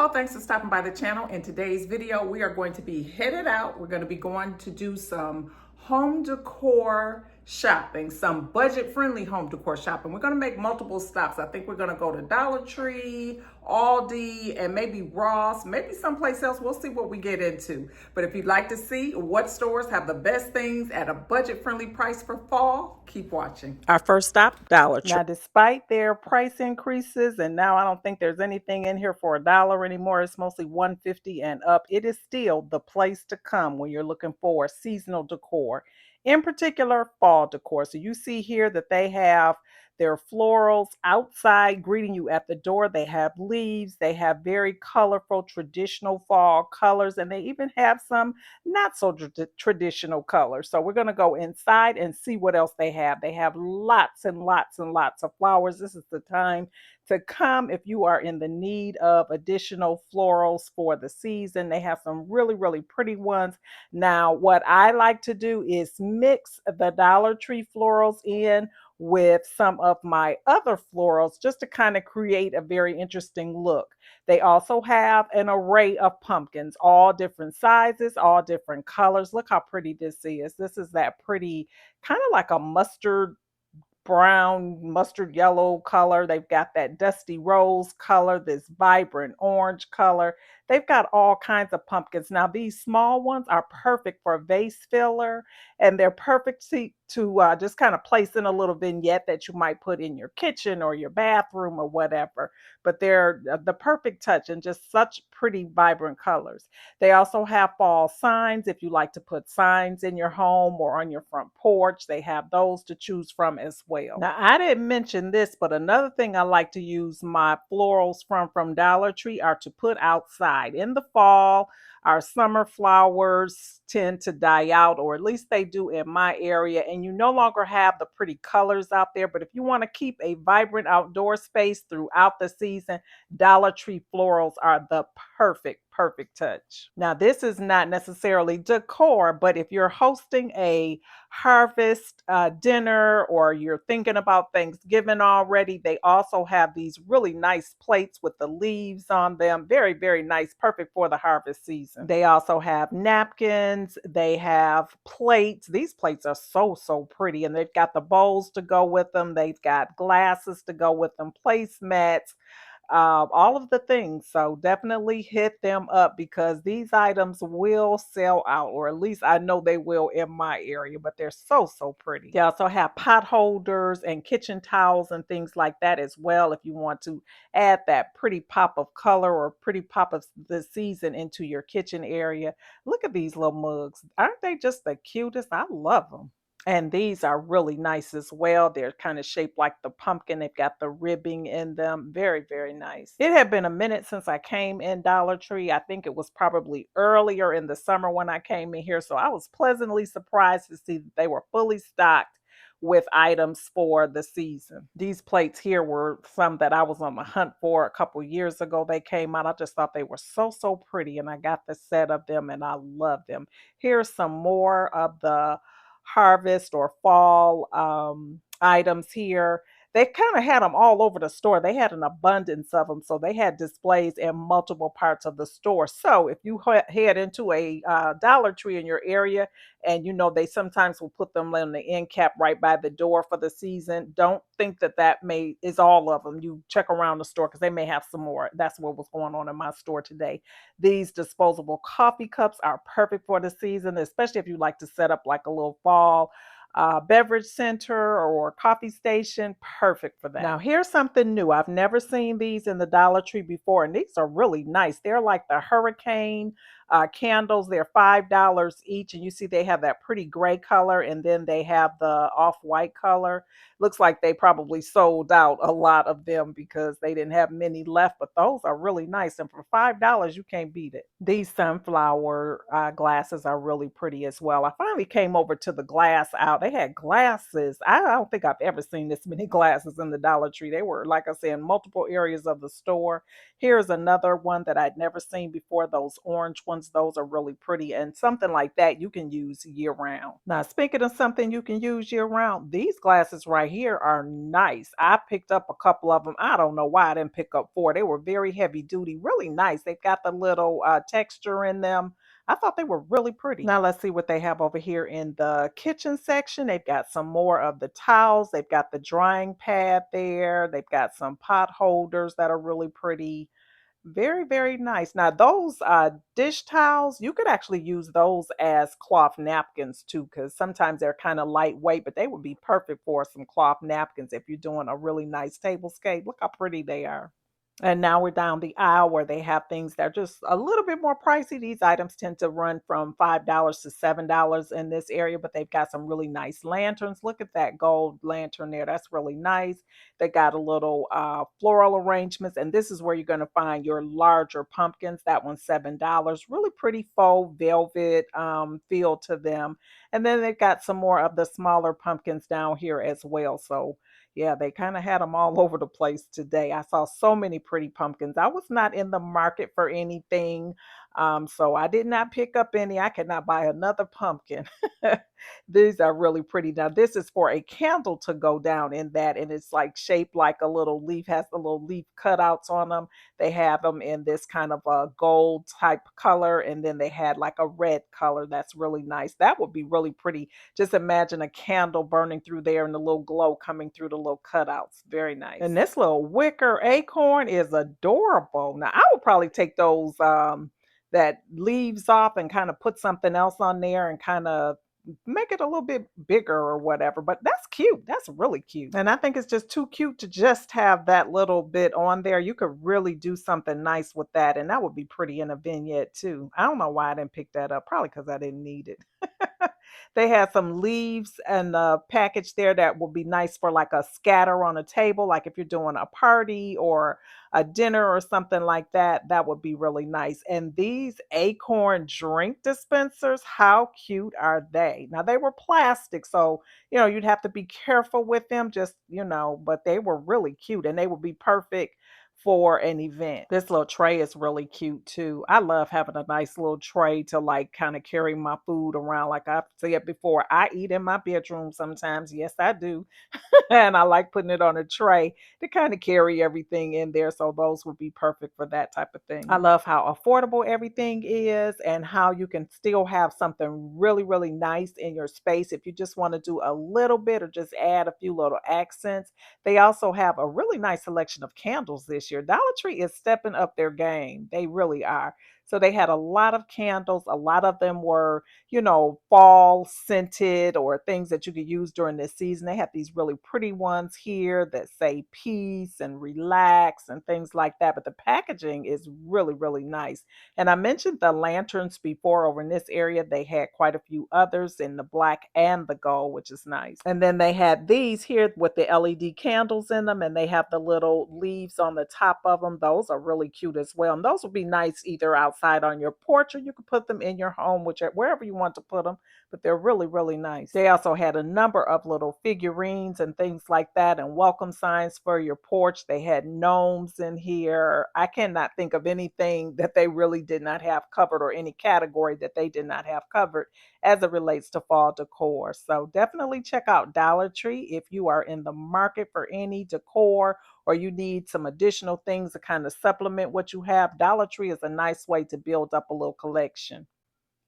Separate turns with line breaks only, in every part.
Hello, thanks for stopping by the channel. In today's video, we are going to be headed out. We're going to be going to do some home decor shopping, some budget-friendly home decor shopping. We're going to make multiple stops. I think we're going to go to Dollar Tree, ALDI, and maybe Ross, maybe someplace else. We'll see what we get into. But if you'd like to see what stores have the best things at a budget-friendly price for fall, keep watching. Our first stop, Dollar Tree. Now, despite their price increases, and now I don't think there's anything in here for $1 anymore. It's mostly $1.50 and up. It is still the place to come when you're looking for seasonal decor, in particular fall decor. So you see here that they have their florals outside greeting you at the door. They have leaves. They have very colorful traditional fall colors, and they even have some not so traditional colors. So we're going to go inside and see what else they have. They have lots and lots and lots of flowers. This is the time to come if you are in the need of additional florals for the season. They have some really, really pretty ones. Now, what I like to do is mix the Dollar Tree florals in with some of my other florals just to kind of create a very interesting look. They also have an array of pumpkins, all different sizes, all different colors. Look how pretty this is. This is that pretty, kind of like a mustard brown, mustard yellow color. They've got that dusty rose color, this vibrant orange color. They've got all kinds of pumpkins. Now, these small ones are perfect for vase filler, and they're perfect to just kind of place in a little vignette that you might put in your kitchen or your bathroom or whatever. But they're the perfect touch and just such pretty, vibrant colors. They also have fall signs. If you like to put signs in your home or on your front porch, they have those to choose from as well. Now, I didn't mention this, but another thing I like to use my florals from Dollar Tree are to put outside. In the fall, our summer flowers tend to die out, or at least they do in my area, and you no longer have the pretty colors out there. But if you want to keep a vibrant outdoor space throughout the season, Dollar Tree florals are the perfect touch. Now, this is not necessarily decor, but if you're hosting a harvest dinner or you're thinking about Thanksgiving already, they also have these really nice plates with the leaves on them. Very, very nice, perfect for the harvest season. They also have napkins. They have plates. These plates are so pretty, and they've got the bowls to go with them. They've got glasses to go with them, placemats, all of the things. So definitely hit them up because these items will sell out, or at least I know they will in my area, but they're so pretty. They also have pot holders and kitchen towels and things like that as well if you want to add that pretty pop of color or pretty pop of the season into your kitchen area. Look at these little mugs. Aren't they just the cutest? I love them. And these are really nice as well. They're kind of shaped like the pumpkin. They've got the ribbing in them. Very, very nice. It had been a minute since I came in Dollar Tree. I think it was probably earlier in the summer when I came in here. So I was pleasantly surprised to see that they were fully stocked with items for the season. These plates here were some that I was on the hunt for a couple years ago. They came out. I just thought they were so pretty, and I got the set of them and I love them. Here's some more of the harvest or fall items here. They kind of had them all over the store. They had an abundance of them. So they had displays in multiple parts of the store. So if you head into a Dollar Tree in your area, and you know they sometimes will put them on the end cap right by the door for the season, don't think that is all of them. You check around the store because they may have some more. That's what was going on in my store today. These disposable coffee cups are perfect for the season, especially if you like to set up like a little fall beverage center or coffee station. Perfect for that. Now, here's something new. I've never seen these in the Dollar Tree before, and these are really nice. They're like the hurricane candles. They're $5 each, and you see they have that pretty gray color, and then they have the off-white color. Looks like they probably sold out a lot of them because they didn't have many left, but those are really nice, and for $5 you can't beat it. These sunflower glasses are really pretty as well. I finally came over to the glass out. They had glasses. I don't think I've ever seen this many glasses in the Dollar Tree. They were, like I said, in multiple areas of the store. Here's another one that I'd never seen before, those orange ones. ones, those are really pretty. And something like that you can use year round. Now, speaking of something you can use year round, these glasses right here are nice. I picked up a couple of them. I don't know why I didn't pick up four. They were very heavy duty, really nice. They've got the little texture in them. I thought they were really pretty. Now let's see what they have over here in the kitchen section. They've got some more of the towels. They've got the drying pad there. They've got some pot holders that are really pretty. Very, very nice. Now, those dish towels, you could actually use those as cloth napkins too, because sometimes they're kind of lightweight, but they would be perfect for some cloth napkins if you're doing a really nice tablescape. Look how pretty they are. And now we're down the aisle where they have things that are just a little bit more pricey. These items tend to run from $5 to $7 in this area, but they've got some really nice lanterns. Look at that gold lantern there. That's really nice. They got a little floral arrangements, and this is where you're going to find your larger pumpkins. That one's $7. Really pretty faux velvet feel to them. And then they've got some more of the smaller pumpkins down here as well. So yeah, they kind of had them all over the place today. I saw so many pretty pumpkins. I was not in the market for anything, so I did not pick up any. I could not buy another pumpkin. These are really pretty. Now, this is for a candle to go down in that, and it's like shaped like a little leaf, has the little leaf cutouts on them. They have them in this kind of a gold type color, and then they had like a red color that's really nice. That would be really pretty. Just imagine a candle burning through there and the little glow coming through the little cutouts. Very nice. And this little wicker acorn is adorable. Now, I would probably take those that leaves off and kind of put something else on there and kind of make it a little bit bigger or whatever. But that's cute. That's really cute. And I think it's just too cute to just have that little bit on there. You could really do something nice with that. And that would be pretty in a vignette too. I don't know why I didn't pick that up. Probably because I didn't need it. They had some leaves and a package there that would be nice for like a scatter on a table, like if you're doing a party or a dinner or something like that. That would be really nice. And these acorn drink dispensers, how cute are they? Now they were plastic, so you'd have to be careful with them, just but they were really cute and they would be perfect for an event. This little tray is really cute too. I love having a nice little tray to like kind of carry my food around. Like I've said before, I eat in my bedroom sometimes. Yes, I do. And I like putting it on a tray to kind of carry everything in there. So those would be perfect for that type of thing. I love how affordable everything is and how you can still have something really, really nice in your space. If you just want to do a little bit or just add a few little accents, they also have a really nice selection of candles this year. Dollar Tree is stepping up their game. They really are. So they had a lot of candles. A lot of them were, fall scented or things that you could use during this season. They have these really pretty ones here that say peace and relax and things like that. But the packaging is really, really nice. And I mentioned the lanterns before over in this area. They had quite a few others in the black and the gold, which is nice. And then they had these here with the LED candles in them, and they have the little leaves on the top of them. Those are really cute as well. And those would be nice either outside on your porch or you could put them in your home, wherever you want to put them. But they're really, really nice. They also had a number of little figurines and things like that and welcome signs for your porch. They had gnomes in here. I cannot think of anything that they really did not have covered or any category that they did not have covered as it relates to fall decor. So definitely check out Dollar Tree if you are in the market for any decor or you need some additional things to kind of supplement what you have. Dollar Tree is a nice way to build up a little collection.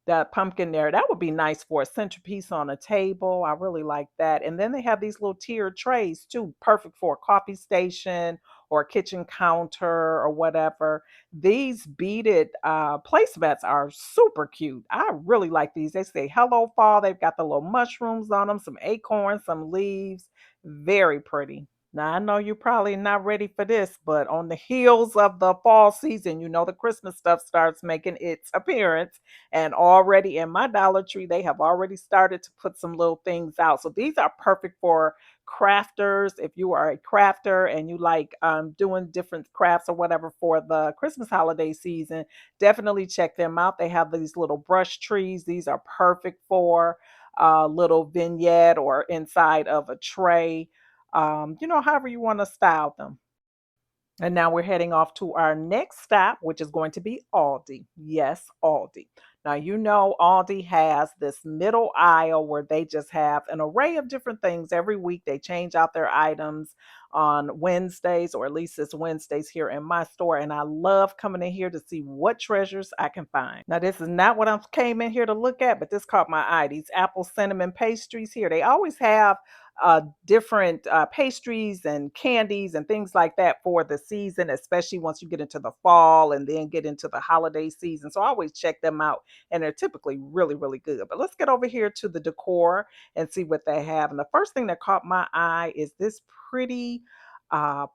That pumpkin there, that would be nice for a centerpiece on a table. I really like that. And then they have these little tiered trays too, perfect for a coffee station or a kitchen counter or whatever. These beaded placemats are super cute. I really like these. They say hello fall. They've got the little mushrooms on them, some acorns, some leaves. Very pretty. Now, I know you're probably not ready for this, but on the heels of the fall season, the Christmas stuff starts making its appearance. And already in my Dollar Tree, they have already started to put some little things out. So these are perfect for crafters. If you are a crafter and you like doing different crafts or whatever for the Christmas holiday season, definitely check them out. They have these little brush trees. These are perfect for a little vignette or inside of a tray, however you want to style them. And now we're heading off to our next stop, which is going to be Aldi. Yes, Aldi. Now, you know, Aldi has this middle aisle where they just have an array of different things. Every week they change out their items on Wednesdays, or at least it's Wednesdays here in my store. And I love coming in here to see what treasures I can find. Now, this is not what I came in here to look at, but this caught my eye. These apple cinnamon pastries here. They always have different pastries and candies and things like that for the season, especially once you get into the fall and then get into the holiday season. So I always check them out, and they're typically really, really good. But let's get over here to the decor and see what they have. And the first thing that caught my eye is this pretty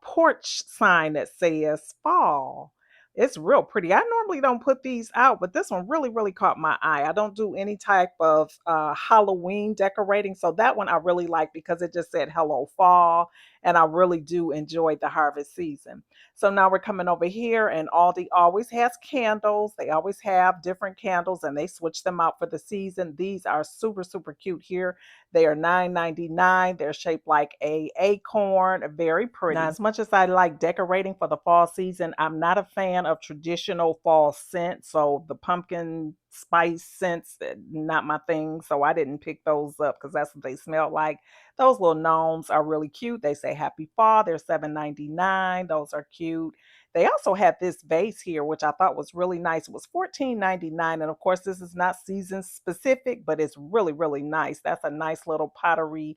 porch sign that says fall. It's real pretty. I normally don't put these out, but this one really, really caught my eye. I don't do any type of Halloween decorating. So that one I really like because it just said hello fall. And I really do enjoy the harvest season. So now we're coming over here, and Aldi always has candles. They always have different candles and they switch them out for the season. These are super, super cute here. They are $9.99. They're shaped like a acorn, very pretty. Now, as much as I like decorating for the fall season, I'm not a fan of traditional fall scents. So the pumpkin spice scents, not my thing. So I didn't pick those up because that's what they smell like. Those little gnomes are really cute. They say happy fall. They're $7.99. Those are cute. They also had this vase here, which I thought was really nice. It was $14.99. And of course, this is not season specific, but it's really, really nice. That's a nice little pottery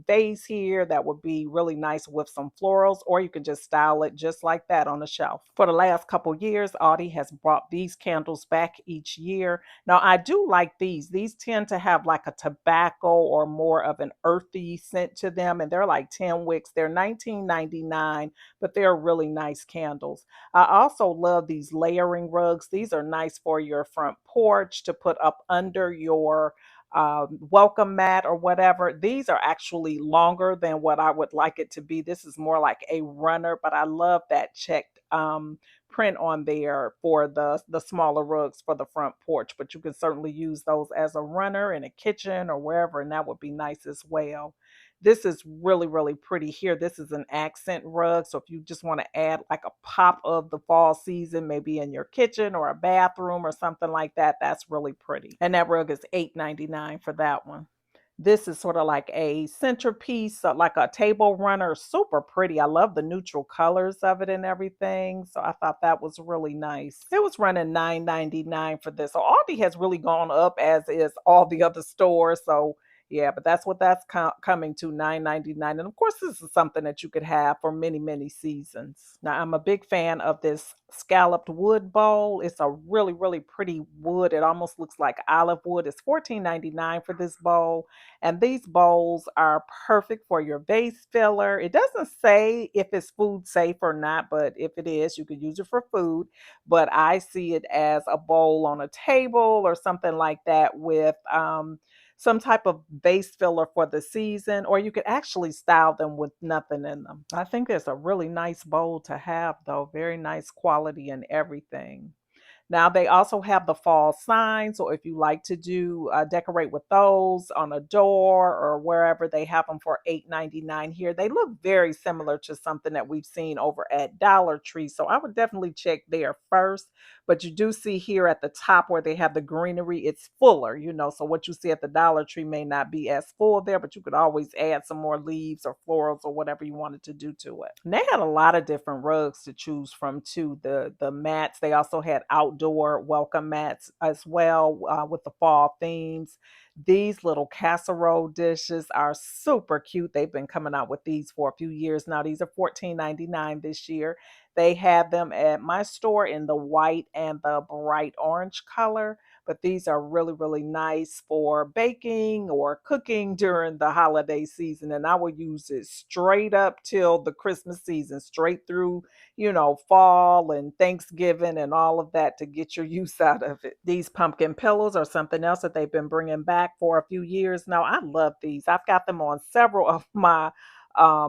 vase here that would be really nice with some florals, or you can just style it just like that on the shelf. For the last couple years, Aldi has brought these candles back each year. Now, I do like these. These tend to have like a tobacco or more of an earthy scent to them, and they're like 10 wicks. They're $19.99, but they're really nice candles. I also love these layering rugs. These are nice for your front porch to put up under your welcome mat or whatever. These are actually longer than what I would like it to be. This is more like a runner, but I love that checked print on there for the smaller rugs for the front porch. But you can certainly use those as a runner in a kitchen or wherever, and that would be nice as well. This is really, really pretty here. This is an accent rug. So if you just want to add like a pop of the fall season, maybe in your kitchen or a bathroom or something like that, that's really pretty. And that rug is $8.99 for that one. This is sort of like a centerpiece, like a table runner, super pretty. I love the neutral colors of it and everything. So I thought that was really nice. It was running $9.99 for this. So Aldi has really gone up, as is all the other stores. So yeah, but that's what that's coming to, $9.99. And of course, this is something that you could have for many, many seasons. Now, I'm a big fan of this scalloped wood bowl. It's a really, really pretty wood. It almost looks like olive wood. It's $14.99 for this bowl. And these bowls are perfect for your vase filler. It doesn't say if it's food safe or not, but if it is, you could use it for food. But I see it as a bowl on a table or something like that with some type of base filler for the season, or you could actually style them with nothing in them. I think there's a really nice bowl to have, though. Very nice quality and everything. Now they also have the fall signs, so if you like to do decorate with those on a door or wherever, they have them for $8.99 here. They look very similar to something that we've seen over at Dollar Tree, so I would definitely check there first. But you do see here at the top where they have the greenery, it's fuller, you know. So what you see at the Dollar Tree may not be as full there, but you could always add some more leaves or florals or whatever you wanted to do to it. And they had a lot of different rugs to choose from too. The mats, they also had outdoor welcome mats as well with the fall themes. These little casserole dishes are super cute. They've been coming out with these for a few years now. These are $14.99 this year. They have them at my store in the white and the bright orange color, but these are really, really nice for baking or cooking during the holiday season. And I will use it straight up till the Christmas season, straight through, you know, fall and Thanksgiving and all of that to get your use out of it. These pumpkin pillows are something else that they've been bringing back for a few years now. I love these. I've got them on several of my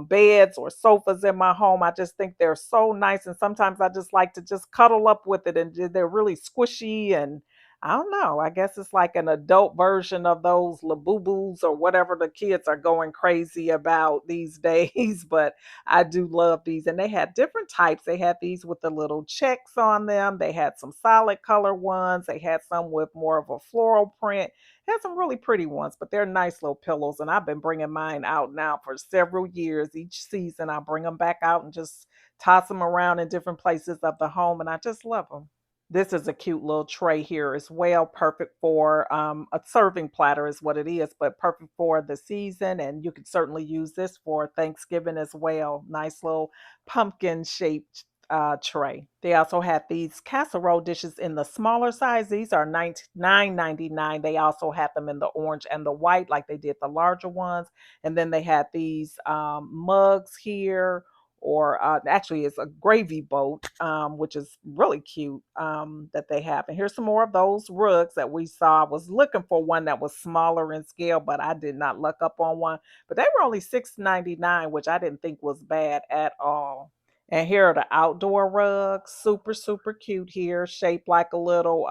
beds or sofas in my home. I just think they're so nice. And sometimes I just like to just cuddle up with it, and they're really squishy and I don't know. I guess it's like an adult version of those Labubus or whatever the kids are going crazy about these days. But I do love these. And they had different types. They had these with the little checks on them. They had some solid color ones. They had some with more of a floral print. Had some really pretty ones, but they're nice little pillows. And I've been bringing mine out now for several years. Each season, I bring them back out and just toss them around in different places of the home. And I just love them. This is a cute little tray here as well, perfect for a serving platter is what it is, but perfect for the season. And you could certainly use this for Thanksgiving as well. Nice little pumpkin shaped tray. They also have these casserole dishes in the smaller size. These are $9.99. They also have them in the orange and the white, like they did the larger ones. And then they had these mugs here, or actually it's a gravy boat, which is really cute, that they have. And here's some more of those rugs that we saw. I was looking for one that was smaller in scale, but I did not look up on one. But they were only $6.99, which I didn't think was bad at all. And here are the outdoor rugs, super, super cute here, shaped like a little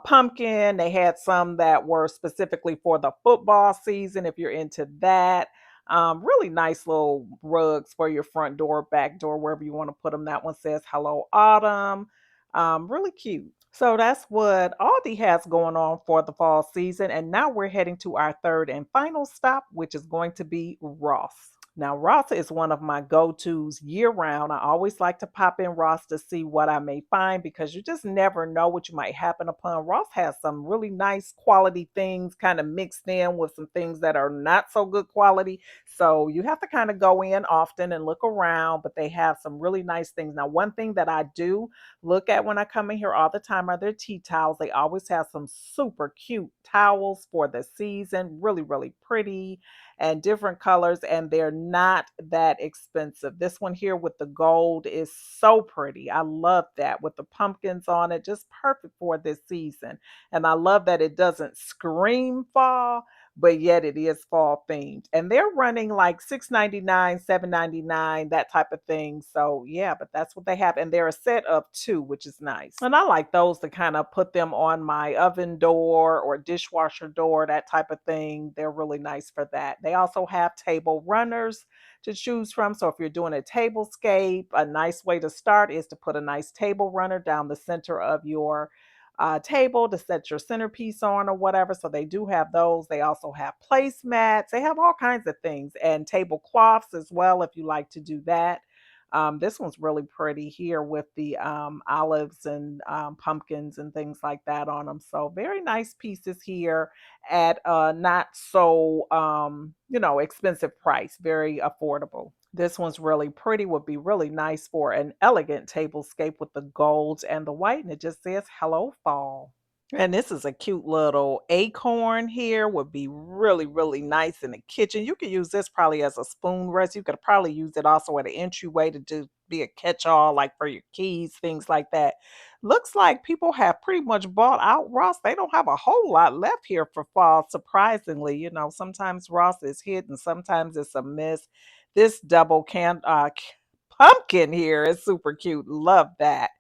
pumpkin. They had some that were specifically for the football season, if you're into that. Really nice little rugs for your front door, back door, wherever you want to put them. That one says Hello Autumn. Really cute. So that's what Aldi has going on for the fall season. And now we're heading to our third and final stop, which is going to be Ross. Now, Ross is one of my go tos year round. I always like to pop in Ross to see what I may find because you just never know what you might happen upon. Ross has some really nice quality things kind of mixed in with some things that are not so good quality. So you have to kind of go in often and look around, but they have some really nice things. Now, one thing that I do look at when I come in here all the time are their tea towels. They always have some super cute towels for the season, really, really pretty and different colors, and they're not that expensive. This one here with the gold is so pretty. I love that with the pumpkins on it, just perfect for this season. And I love that it doesn't scream fall, but yet it is fall themed. And they're running like $6.99, $7.99, that type of thing. So yeah, but that's what they have. And they're a set of two, which is nice. And I like those to kind of put them on my oven door or dishwasher door, that type of thing. They're really nice for that. They also have table runners to choose from. So if you're doing a tablescape, a nice way to start is to put a nice table runner down the center of your table to set your centerpiece on or whatever. So they do have those. They also have placemats. They have all kinds of things and tablecloths as well if you like to do that. This one's really pretty here with the olives and pumpkins and things like that on them. So very nice pieces here at not so expensive price, very affordable. This one's really pretty, would be really nice for an elegant tablescape with the golds and the white, and it just says Hello Fall. And this is a cute little acorn here, would be really, really nice in the kitchen. You could use this probably as a spoon rest. You could probably use it also at an entryway to do be a catch-all, like for your keys, things like that. Looks like people have pretty much bought out Ross. They don't have a whole lot left here for fall, surprisingly. Sometimes Ross is hit and sometimes it's a miss. This double pumpkin here is super cute. Love that.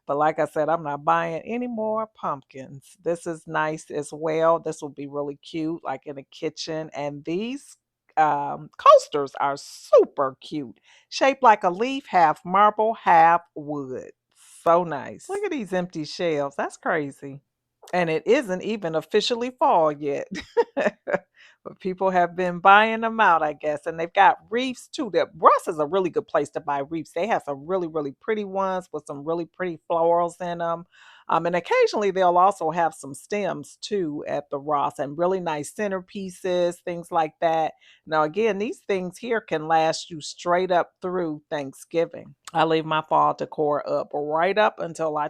But like I said, I'm not buying any more pumpkins. This is nice as well. This will be really cute, like in a kitchen. And these coasters are super cute, shaped like a leaf, half marble, half wood. So nice. Look at these empty shelves. That's crazy. And it isn't even officially fall yet. But people have been buying them out, I guess. And they've got wreaths too. That Ross is a really good place to buy wreaths. They have some really, really pretty ones with some really pretty florals in them. And occasionally they'll also have some stems too at the Ross and really nice centerpieces, things like that. Now, again, these things here can last you straight up through Thanksgiving. I leave my fall decor up right up until I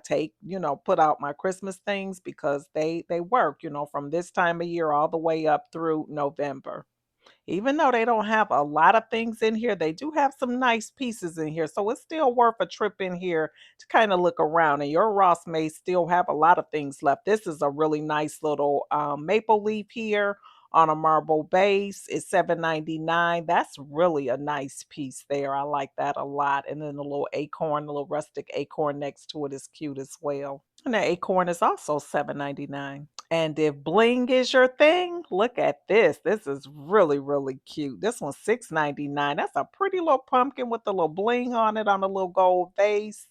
put out my Christmas things because they work, from this time of year all the way up through November. Even though they don't have a lot of things in here, they do have some nice pieces in here. So it's still worth a trip in here to kind of look around. And your Ross may still have a lot of things left. This is a really nice little maple leaf here on a marble base. It's $7.99. That's really a nice piece there. I like that a lot. And then the little acorn, the little rustic acorn next to it is cute as well. And that acorn is also $7.99. And if bling is your thing, look at this. This is really, really cute. This one's $6.99. That's a pretty little pumpkin with a little bling on it on a little gold base.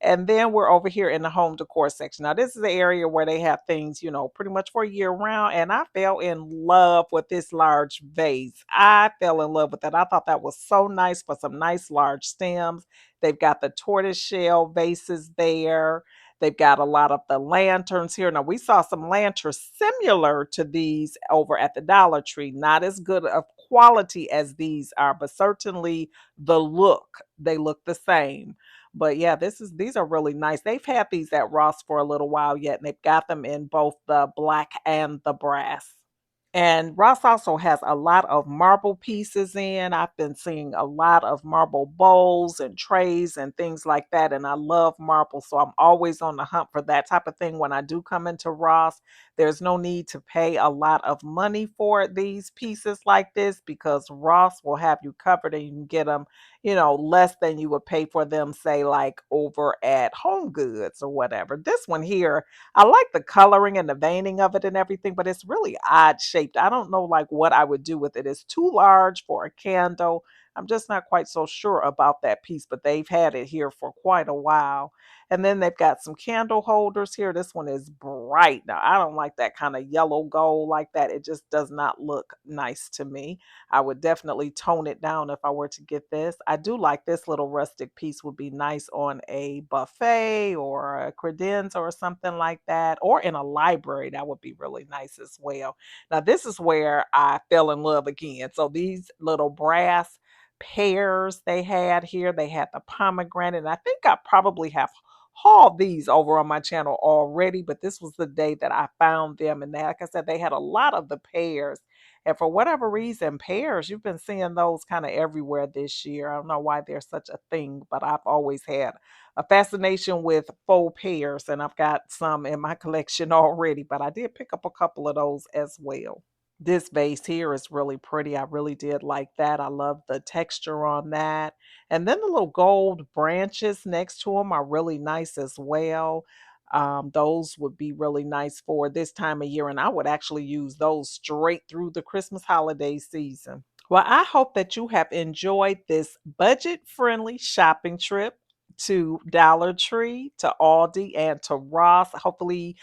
And then we're over here in the home decor section. Now, this is the area where they have things, pretty much for year round. And I fell in love with this large vase. I fell in love with that. I thought that was so nice for some nice large stems. They've got the tortoise shell vases there. They've got a lot of the lanterns here. Now, we saw some lanterns similar to these over at the Dollar Tree. Not as good of quality as these are, but certainly the look, they look the same. But yeah, these are really nice. They've had these at Ross for a little while yet, and they've got them in both the black and the brass. And Ross also has a lot of marble pieces in. I've been seeing a lot of marble bowls and trays and things like that. And I love marble. So I'm always on the hunt for that type of thing when I do come into Ross. There's no need to pay a lot of money for these pieces like this because Ross will have you covered and you can get them, less than you would pay for them, say, like over at Home Goods or whatever. This one here, I like the coloring and the veining of it and everything, but it's really odd shaped. I don't know like what I would do with it. It's too large for a candle. I'm just not quite so sure about that piece, but they've had it here for quite a while. And then they've got some candle holders here. This one is bright. Now, I don't like that kind of yellow gold like that. It just does not look nice to me. I would definitely tone it down if I were to get this. I do like this little rustic piece would be nice on a buffet or a credenza or something like that, or in a library. That would be really nice as well. Now, this is where I fell in love again. So these little brass pears they had here, they had the pomegranate, and I think I probably have hauled these over on my channel already, but this was the day that I found them. And like I said, they had a lot of the pears. And for whatever reason, pears, you've been seeing those kind of everywhere this year. I don't know why they're such a thing, but I've always had a fascination with faux pears, and I've got some in my collection already, but I did pick up a couple of those as well. This vase here is really pretty. I really did like that. I love the texture on that. And then the little gold branches next to them are really nice as well. Those would be really nice for this time of year, and I would actually use those straight through the Christmas holiday season. Well, I hope that you have enjoyed this budget friendly shopping trip to Dollar Tree, to Aldi, and to Ross. Hopefully,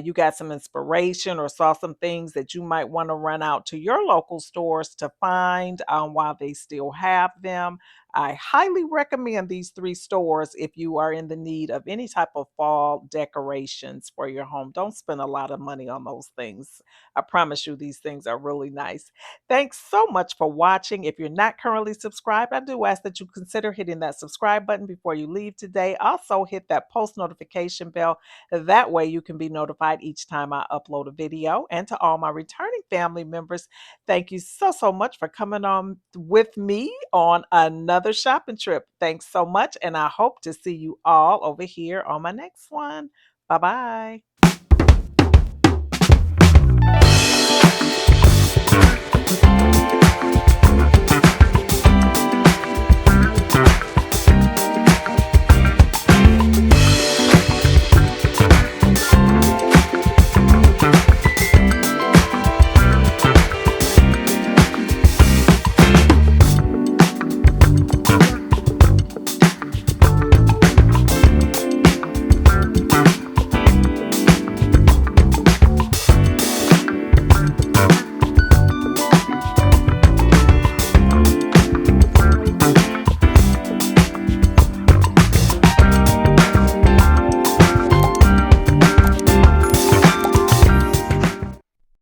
you got some inspiration or saw some things that you might want to run out to your local stores to find while they still have them. I highly recommend these three stores if you are in the need of any type of fall decorations for your home. Don't spend a lot of money on those things. I promise you, these things are really nice. Thanks so much for watching. If you're not currently subscribed, I do ask that you consider hitting that subscribe button before you leave today. Also, hit that post notification bell. That way you can be notified each time I upload a video. And to all my returning family members, thank you so much for coming on with me on another shopping trip. Thanks so much, and I hope to see you all over here on my next one. Bye-bye.